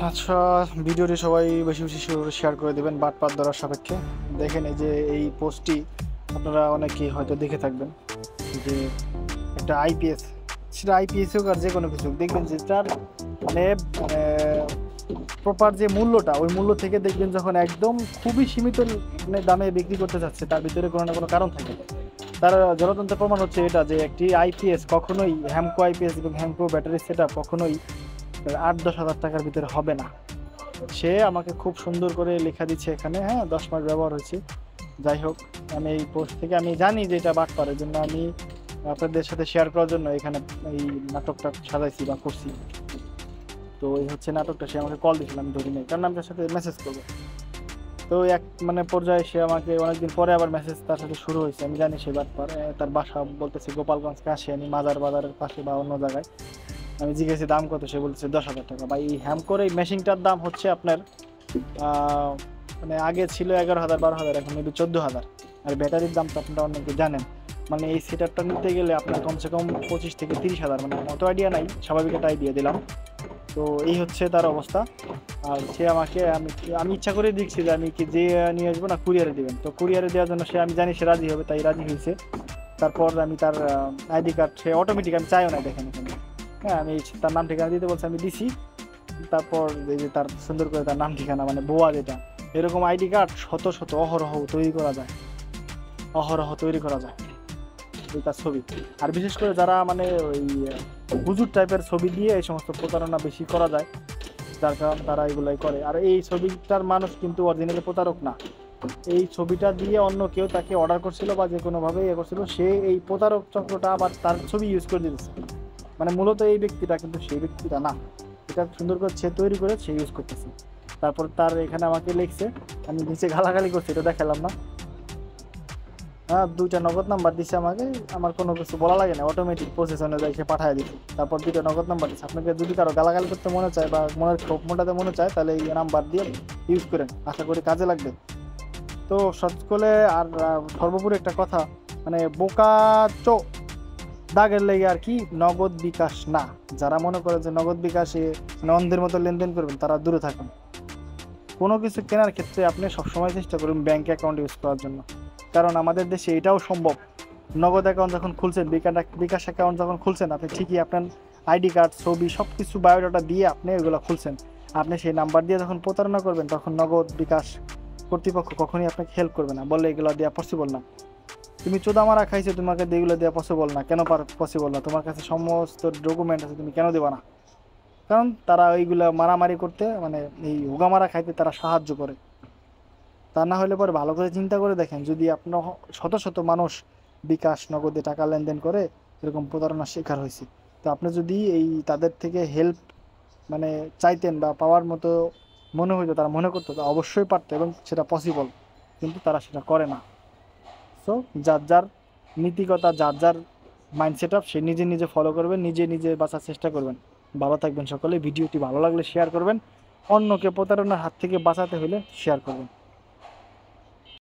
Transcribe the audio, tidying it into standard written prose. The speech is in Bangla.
আচ্ছা, ভিডিওটি সবাই বেশি বেশি শেয়ার করে দেবেন বাটপাত ধরার সাপেক্ষে। দেখেন এই যে এই পোস্টটি আপনারা অনেকেই হয়তো দেখে থাকবেন যে একটা আইপিএস, সেটা আইপিএস হোক আর যে কোনো কিছু দেখবেন যে তার মানে মানে প্রপার যে মূল্যটা, ওই মূল্য থেকে দেখবেন যখন একদম খুবই সীমিত দামে বিক্রি করতে যাচ্ছে, তার ভিতরে কোনো না কোনো কারণ থাকে। তার জলতন্ত্র প্রমাণ হচ্ছে এটা যে একটি আইপিএস কখনোই হ্যামকো আইপিএস এবং হ্যামকো ব্যাটারি সেট আপ কখনোই 8-10 হাজার টাকার ভিতরে হবে না। সে আমাকে খুব সুন্দর করে লেখা দিচ্ছে এখানে, হ্যাঁ 10 মাস ব্যবহার হয়েছে। যাই হোক, আমি এই পোস্ট থেকে আমি জানি যে এটা বাটপারের জন্য আমি আপনাদের সাথে শেয়ার করার জন্য এখানে এই নাটকটা সাজাইছি বা করছি। তো এই হচ্ছে নাটকটা, সে আমাকে কল দিয়েছিল, আমি ধরি নাই কারণ আমি তার সাথে মেসেজ করবো। তো এক পর্যায়ে সে আমাকে অনেকদিন পরে আবার মেসেজ তার সাথে শুরু হয়েছে। আমি জানি সে বাটপার। তার বাসা বলতেছে গোপালগঞ্জ কাশিয়ানি মাজার বাজারের পাশে বা অন্য জায়গায়। আমি জিজ্ঞেসি দাম কত, সে বলছে 10,000 টাকা। বা এই হ্যামকোর এই মেশিনটার দাম হচ্ছে আপনার মানে আগে ছিল 11,000-12,000, এখন মেবি 14,000। আর ব্যাটারির দাম তো আপনারা অনেকে জানেন। মানে এই সেটআপটা নিতে গেলে আপনার কমসে কম 25 থেকে 30 হাজার, মানে অত আইডিয়া নাই, স্বাভাবিক একটা আইডিয়া দিলাম। তো এই হচ্ছে তার অবস্থা। আর সে আমাকে আমি ইচ্ছা করে দেখছি যে আমি কি যে নিয়ে আসবো না কুরিয়ারে দেবেন, তো কুরিয়ারে দেওয়ার জন্য সে, আমি জানি সে রাজি হবে, তাই রাজি হয়েছে। তারপর আমি তার আইডি কার্ড, সে অটোমেটিক, আমি চাইও না দেখেন এখানে, হ্যাঁ আমি তার নাম ঠিকানা দিতে বলছি, আমি দিছি। তারপর এই যে তার সুন্দর করে তার নাম ঠিকানা, মানে বোয়া যেটা, এরকম আইডি কার্ড শত শত অহরহ তৈরি করা যায়, অহরহ তৈরি করা যায় এই তার ছবি। আর বিশেষ করে যারা মানে ওই হুজুর টাইপের ছবি দিয়ে এই সমস্ত প্রতারণা বেশি করা যায়, যার কারণ তারা এগুলাই করে। আর এই ছবিটার মানুষ কিন্তু অরিজিনালি প্রতারক না। এই ছবিটা দিয়ে অন্য কেউ তাকে অর্ডার করছিল বা যে কোনোভাবে ইয়ে করছিল, সে এই প্রতারক চক্রটা আবার তার ছবি ইউজ করে দিতেছে। মানে মূলত এই ব্যক্তিটা কিন্তু সেই ব্যক্তিটা না, এটা সুন্দর করে সে তৈরি করে সে ইউজ করতেছে। তারপর তার এখানে আমাকে লিখছে, আমি নিচে গালাগালি করছি, এটা দেখালাম না। হ্যাঁ, 2টা নগদ নাম্বার দিচ্ছে আমাকে, আমার কোনো কিছু বলা লাগে না, অটোমেটিক প্রসেস অনুযায়ী সে পাঠিয়ে দিচ্ছে। তারপর 2টা নগদ নাম্বার দিচ্ছে। আপনাকে যদি কারো গালাগালি করতে মনে চায় বা মনের ক্ষোভ মোটাতে মনে চায়, তাহলে এই নাম্বার দিয়ে ইউজ করেন, আশা করি কাজে লাগবে। তো সকলে আর সর্বোপরি একটা কথা, মানে বোকা চো দাগের লেগে আর কি, নগদ বিকাশ না। যারা মনে করে যে নগদ বিকাশে মানে অন্ধের মতো লেনদেন করবেন, তারা দূরে থাকুন। কোনো কিছু কেনার ক্ষেত্রে আপনি সবসময় চেষ্টা করুন ব্যাংক অ্যাকাউন্ট ইউজ করার জন্য, কারণ আমাদের দেশে এটাও সম্ভব। নগদ অ্যাকাউন্ট যখন খুলছেন, বিকাশ অ্যাকাউন্ট যখন খুলছেন, আপনি ঠিকই আপনার আইডি কার্ড, ছবি, সব কিছু বায়োডাটা দিয়ে আপনি এগুলো খুলছেন। আপনি সেই নাম্বার দিয়ে যখন প্রতারণা করবেন, তখন নগদ বিকাশ কর্তৃপক্ষ কখনই আপনাকে হেল্প করবে না, বললে এগুলো দেওয়া পসিবল না। তুমি চোদা মারা খাইছো, তোমাকে এগুলো দেওয়া পসিবল না। কেন পসিবল না? তোমার কাছে সমস্ত ডকুমেন্ট আছে, তুমি কেন দেবা না? কারণ তারা ওইগুলো মারামারি করতে, মানে এই হুগা মারা খাইতে তারা সাহায্য করে। তা না হলে পরে ভালো করে চিন্তা করে দেখেন, যদি আপনার শত শত মানুষ বিকাশ নগদে টাকা লেনদেন করে এরকম প্রতারণার শিকার হয়েছে, তো আপনি যদি এই তাদের থেকে হেল্প মানে চাইতেন বা পাওয়ার মতো মনে হইতো, তারা মনে করতো, তা অবশ্যই পারতো এবং সেটা পসিবল, কিন্তু তারা সেটা করে না। সো যার যার নীতিকতা, যার যার মাইন্ড সেট আপ, সে নিজে নিজে ফলো করবেন, নিজে নিজে বাঁচার চেষ্টা করবেন। ভালো থাকবেন সকলে। ভিডিওটি ভালো লাগলে শেয়ার করবেন, অন্যকে প্রতারণার হাত থেকে বাঁচাতে হলে শেয়ার করবেন।